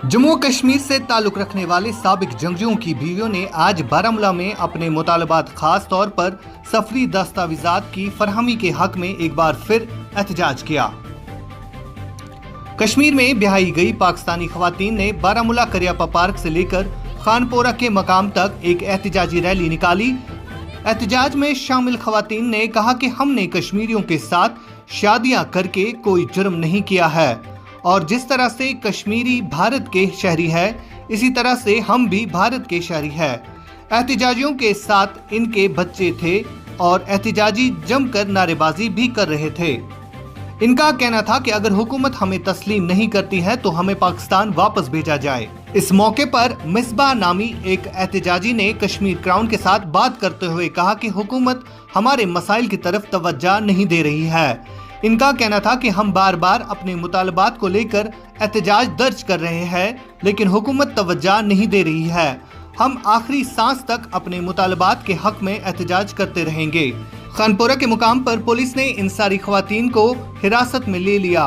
जम्मू कश्मीर से ताल्लुक रखने वाले साबिक जंगजुओं की बीवियों ने आज बारामूला में अपने मुतालबात खास तौर पर सफरी दस्तावेजात की फरहमी के हक में एक बार फिर एहतजाज किया। कश्मीर में ब्याही गई पाकिस्तानी खवातीन ने बारामूला करियापा पार्क से लेकर खानपोरा के मकाम तक एक एहतजाजी रैली निकाली। एहतजाज में शामिल खवातीन ने कहा कि हमने कश्मीरियों के साथ शादियां करके कोई जुर्म नहीं किया है और जिस तरह से कश्मीरी भारत के शहरी है इसी तरह से हम भी भारत के शहरी है। एहतजाजियों के साथ इनके बच्चे थे और एहतजाजी जमकर नारेबाजी भी कर रहे थे। इनका कहना था कि अगर हुकूमत हमें तस्लीम नहीं करती है तो हमें पाकिस्तान वापस भेजा जाए। इस मौके पर मिसबाह नामी एक एहतजाजी ने कश्मीर क्राउन के साथ बात करते हुए कहा कि हुकूमत हमारे मसाइल की तरफ तवज्जो नहीं दे रही है। इनका कहना था कि हम बार बार अपने मुतालबात को लेकर एहतजाज दर्ज कर रहे हैं लेकिन हुकूमत तवज्जो नहीं दे रही है। हम आखिरी सांस तक अपने मुतालबात के हक में एहतजाज करते रहेंगे। खानपोरा के मुकाम पर पुलिस ने इन सारी खवातीन को हिरासत में ले लिया।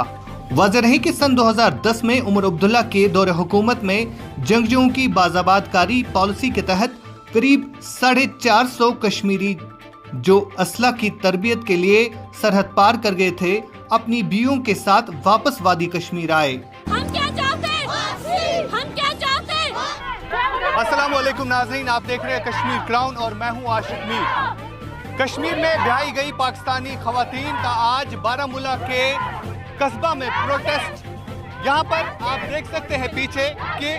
वाज़ेह रहे कि सन 2010 में उमर अब्दुल्ला के दौरे हुकूमत में जंगजुओं की बाज़ाबादकारी पॉलिसी के तहत करीब 450 कश्मीरी जो असला की तरबियत के लिए सरहद पार कर गए थे अपनी बीवियों के साथ वापस वादी कश्मीर आए। हम क्या चाहते हैं? हम क्या चाहते हैं? अस्सलाम वालेकुम नाज़रीन, आप देख रहे हैं कश्मीर क्राउन और मैं हूं आशिक मीर। कश्मीर में ब्याही गई पाकिस्तानी खवातीन का आज बारामूला के कस्बा में प्रोटेस्ट। यहाँ पर आप देख सकते हैं पीछे कि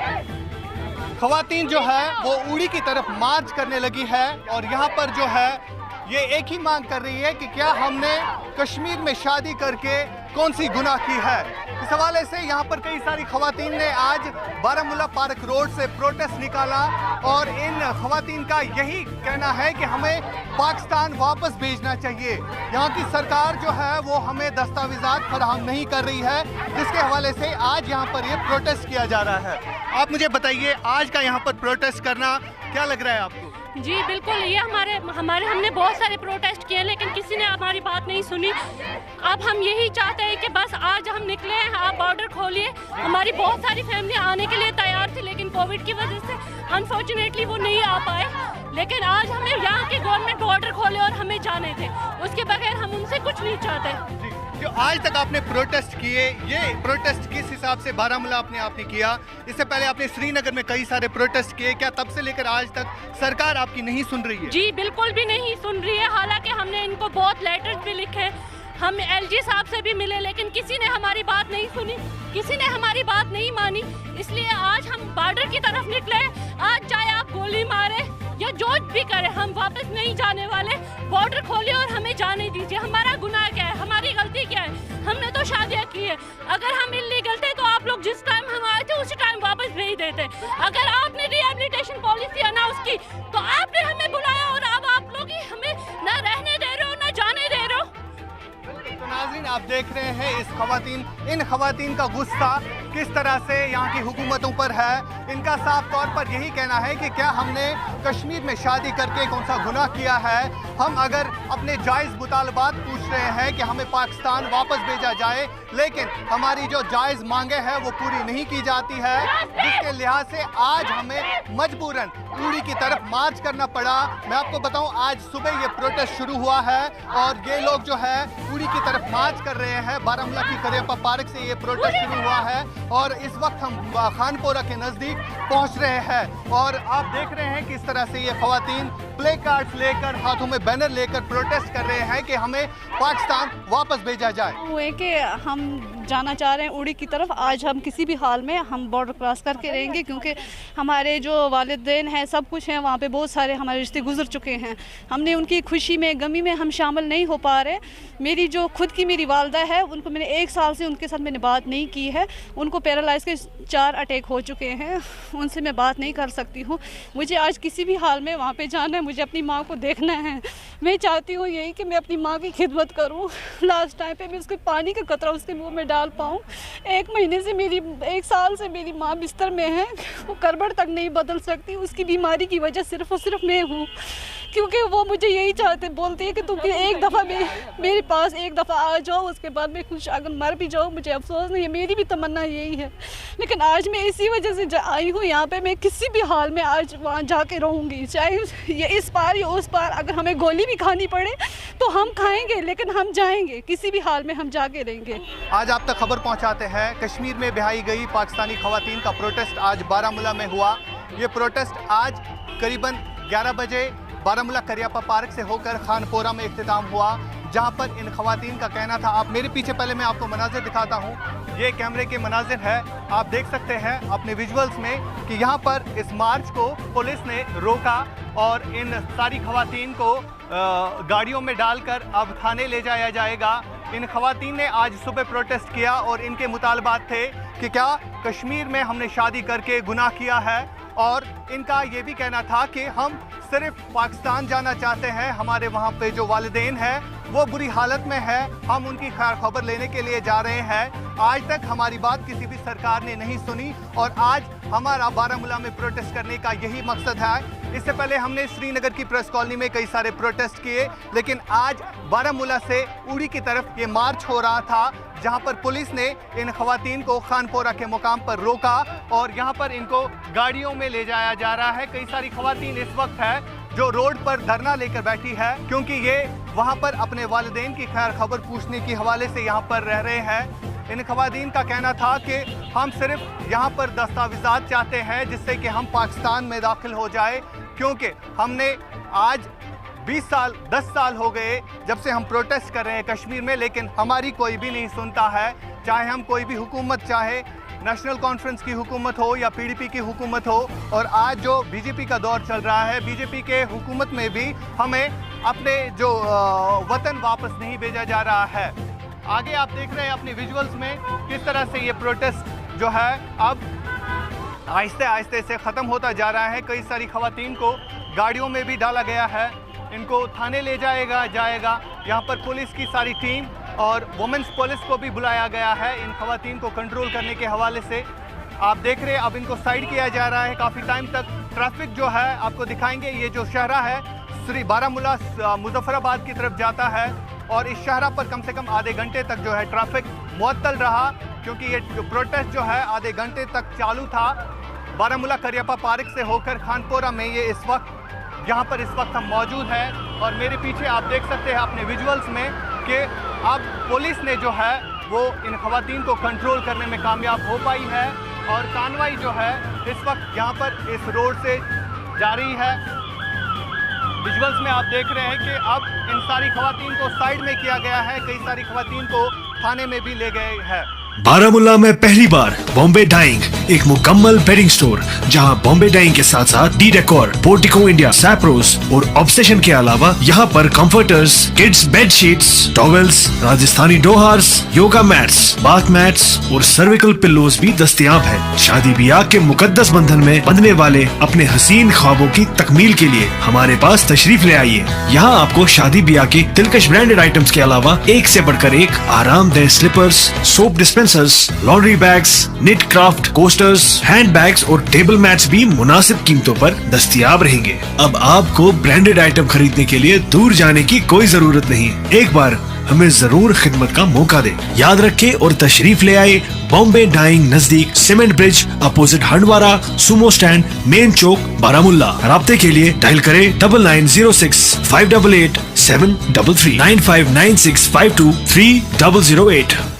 खवातीन जो है वो उड़ी की तरफ मार्च करने लगी है और यहाँ पर जो है ये एक ही मांग कर रही है कि क्या हमने कश्मीर में शादी करके कौन सी गुनाह की है। इस हवाले से यहाँ पर कई सारी खवातीन ने आज बारामूला पार्क रोड से प्रोटेस्ट निकाला और इन खवातीन का यही कहना है कि हमें पाकिस्तान वापस भेजना चाहिए। यहाँ की सरकार जो है वो हमें दस्तावेजात फराहम नहीं कर रही है, जिसके हवाले से आज यहाँ पर ये प्रोटेस्ट किया जा रहा है। आप मुझे बताइए आज का यहाँ पर प्रोटेस्ट करना क्या लग रहा है आपको? जी बिल्कुल, ये हमने बहुत सारे प्रोटेस्ट किए लेकिन किसी ने हमारी बात नहीं सुनी। अब हम यही चाहते हैं कि बस आज हम निकले हैं, आप बॉर्डर खोलिए। हमारी बहुत सारी फैमिली आने के लिए तैयार थी लेकिन कोविड की वजह से अनफॉर्चुनेटली वो नहीं आ पाए। लेकिन आज हमें यहाँ के गवर्नमेंट बॉर्डर खोले और हमें जाने थे, उसके बगैर हम उनसे कुछ नहीं चाहते। जो आज तक आपने प्रोटेस्ट किए, ये प्रोटेस्ट किस हिसाब से बारामूला आपने किया? इससे पहले आपने श्रीनगर में कई सारे प्रोटेस्ट किए, क्या तब से लेकर आज तक सरकार आपकी नहीं सुन रही है? जी बिल्कुल भी नहीं सुन रही है। हालांकि हमने इनको बहुत लेटर्स भी लिखे, हम एलजी साहब से भी मिले लेकिन किसी ने हमारी बात नहीं सुनी, किसी ने हमारी बात नहीं मानी। इसलिए आज हम बॉर्डर की तरफ निकले। आज चाहे आप गोली मारे या जो भी करे, हम वापस नहीं जाने वाले। बॉर्डर खोलिए और हमें जाने दीजिए। हमारा गुनाह क्या है, हमारी गलती क्या है? हमने तो शादियां की है। अगर हम इल्लीगल थे तो आप लोग जिस टाइम हम आए थे उसी टाइम वापस भेज देते। अगर आपने रिहेबिलिटेशन पॉलिसी अनाउंस की तो आपने हमें बुलाया और अब आप लोग ही हमें न रहने दे रहे हो न जाने दे रहे हो। तो नाज़रीन, आप देख रहे हैं इन खवातीन का गुस्सा किस तरह से यहाँ की हुकूमतों पर है। इनका साफ तौर पर यही कहना है कि क्या हमने कश्मीर में शादी करके कौन सा गुनाह किया है। हम अगर अपने जायज़ मुतालबात पूछ रहे हैं कि हमें पाकिस्तान वापस भेजा जाए लेकिन हमारी जो जायज़ मांगे हैं वो पूरी नहीं की जाती है, जिसके लिहाज से आज हमें मजबूरन उड़ी की तरफ मार्च करना पड़ा। मैं आपको बताऊं आज सुबह ये प्रोटेस्ट शुरू हुआ है और ये लोग जो है उड़ी की तरफ मार्च कर रहे हैं। बारामूला की करियापा पार्क से ये प्रोटेस्ट शुरू हुआ है और इस वक्त हम खानपोरा के नज़दीक पहुंच रहे हैं और आप देख रहे हैं किस तरह से ये खवातीन प्ले कार्ड्स लेकर, हाथों में बैनर लेकर प्रोटेस्ट कर रहे हैं कि हमें पाकिस्तान वापस भेजा जाए। हुए कि हम जाना चाह रहे हैं उड़ी की तरफ। आज हम किसी भी हाल में हम बॉर्डर क्रॉस करके रहेंगे क्योंकि हमारे जो वालिदैन हैं सब कुछ हैं वहाँ पे, बहुत सारे हमारे रिश्ते गुजर चुके हैं। हमने उनकी खुशी में गमी में हम शामिल नहीं हो पा रहे। मेरी जो खुद की मेरी वालदा है उनको मैंने 1 साल से उनके साथ मैंने बात नहीं की है। उनको पैरालाइज के 4 अटैक हो चुके हैं, उनसे मैं बात नहीं कर सकती हूँ। मुझे आज किसी भी हाल में वहाँ पे जाना है, मुझे अपनी माँ को देखना है। मैं चाहती हूँ यही कि मैं अपनी माँ की खिदमत करूँ, लास्ट टाइम पे मैं उसके पानी का कतरा उसके मुँह में डाल पाऊँ। 1 साल से मेरी माँ बिस्तर में है, वो करबट तक नहीं बदल सकती। उसकी बीमारी की वजह सिर्फ और सिर्फ मैं हूँ क्योंकि वो मुझे यही चाहते बोलते हैं कि तुम एक दफ़ा मेरे पास एक दफ़ा आ जाओ, उसके बाद मैं कुछ अगर मर भी जाऊँ मुझे अफसोस नहीं है, मेरी भी तमन्ना यही है। लेकिन आज मैं इसी वजह से आई हूँ यहाँ पे, मैं किसी भी हाल में आज वहाँ जाके रहूँगी, चाहे ये इस पार या उस पार, अगर हमें गोली भी खानी पड़े तो हम खाएंगे, लेकिन हम जाएंगे, किसी भी हाल में हम जाके रहेंगे। आज आप तक खबर पहुंचाते हैं, कश्मीर में ब्याही गई पाकिस्तानी खवातीन का प्रोटेस्ट आज बारामूला में हुआ। ये प्रोटेस्ट आज करीबन 11 बजे बारामूला करियापा पार्क से होकर खानपोरा में इख्तिताम हुआ, जहां पर इन खवातीन का कहना था। आप मेरे पीछे, पहले मैं आपको मनाजिर दिखाता हूं, ये कैमरे के मनाजिर है, आप देख सकते हैं अपने विजुअल्स में कि यहां पर इस मार्च को पुलिस ने रोका और इन सारी खवातीन को गाड़ियों में डालकर अब थाने ले जाया जाएगा। इन खवातीन ने आज सुबह प्रोटेस्ट किया और इनके मुतालबात थे कि क्या कश्मीर में हमने शादी करके गुनाह किया है, और इनका ये भी कहना था कि हम सिर्फ पाकिस्तान जाना चाहते हैं, हमारे वहाँ पे जो वालिदैन है वो बुरी हालत में है, हम उनकी खैर खबर लेने के लिए जा रहे हैं। आज तक हमारी बात किसी भी सरकार ने नहीं सुनी और आज हमारा बारामूला में प्रोटेस्ट करने का यही मकसद है। इससे पहले हमने श्रीनगर की प्रेस कॉलोनी में कई सारे प्रोटेस्ट किए, लेकिन आज बारामूला से उड़ी की तरफ ये मार्च हो रहा था, जहां पर पुलिस ने इन खवातीन को खानपोरा के मुकाम पर रोका और यहां पर इनको गाड़ियों में ले जाया जा रहा है। कई सारी खवातीन इस वक्त है जो रोड पर धरना लेकर बैठी है, क्योंकि ये वहां पर अपने वालिदैन की खैर खबर पूछने के हवाले से यहां पर रह रहे हैं। इन खवातीन का कहना था कि हम सिर्फ यहाँ पर दस्तावेज़ात चाहते हैं जिससे कि हम पाकिस्तान में दाखिल हो जाए, क्योंकि हमने आज 10 साल हो गए जब से हम प्रोटेस्ट कर रहे हैं कश्मीर में, लेकिन हमारी कोई भी नहीं सुनता है। चाहे हम कोई भी हुकूमत, चाहे नेशनल कॉन्फ्रेंस की हुकूमत हो या पीडीपी की हुकूमत हो, और आज जो बीजेपी का दौर चल रहा है, बीजेपी के हुकूमत में भी हमें अपने जो वतन वापस नहीं भेजा जा रहा है। आगे आप देख रहे हैं अपने विजुअल्स में किस तरह से ये प्रोटेस्ट जो है अब आहिस्ते आहिस्ते से ख़त्म होता जा रहा है। कई सारी खवातीन को गाड़ियों में भी डाला गया है, इनको थाने ले जाएगा यहाँ पर पुलिस की सारी टीम और वुमेन्स पुलिस को भी बुलाया गया है इन खवातीन को कंट्रोल करने के हवाले से। आप देख रहे हैं अब इनको साइड किया जा रहा है। काफ़ी टाइम तक ट्रैफिक जो है आपको दिखाएंगे, ये जो शहरा है श्री बारामूला मुजफ्फराबाद की तरफ जाता है और इस शहरा पर कम से कम आधे घंटे तक जो है ट्रैफिक मुअत्तल रहा, क्योंकि ये जो प्रोटेस्ट जो है आधे घंटे तक चालू था। बारामूला करियापा पार्क से होकर खानपोरा में ये इस वक्त यहाँ पर इस वक्त हम मौजूद हैं और मेरे पीछे आप देख सकते हैं अपने विजुअल्स में कि अब पुलिस ने जो है वो इन खवातीन को कंट्रोल करने में कामयाब हो पाई है और कार्रवाई जो है इस वक्त यहाँ पर इस रोड से जारी है। विजुअल्स में आप देख रहे हैं कि अब इन सारी खवातीन को साइड में किया गया है, कई सारी खवातीन को थाने में भी ले गए हैं। बारामूला में पहली बार बॉम्बे डाइंग, एक मुकम्मल बेडिंग स्टोर जहां बॉम्बे डाइंग के साथ साथ डी डेकोर, पोर्टिको इंडिया, सैप्रोस और ऑब्सेशन के अलावा यहां पर comforters, kids bed sheets, towels, Rajasthani dohars, yoga mats, bath mats और सर्विकल पिल्लोज भी दस्तयाब है। शादी ब्याह के मुकद्दस बंधन में बंधने वाले अपने हसीन ख्वाबों की तकमील के लिए हमारे पास तशरीफ ले आइए। यहाँ आपको शादी ब्याह के दिलकश ब्रांडेड आइटम्स के अलावा एक से बढ़कर एक आरामदेह slippers, soap dispensers, laundry bags, knit craft coasters, hand bags और टेबल मैट्स भी मुनासिब कीमतों पर दस्तयाब रहेंगे। अब आपको ब्रांडेड आइटम खरीदने के लिए दूर जाने की कोई जरूरत नहीं, एक बार हमें जरूर खिदमत का मौका दें। याद रखें और तशरीफ ले आए बॉम्बे डाइंग, नजदीक cement bridge, opposite Handwara Sumo stand, main चौक, बारामूला। राब्ते के लिए डायल करें 9906 588 733 9596 52 3008।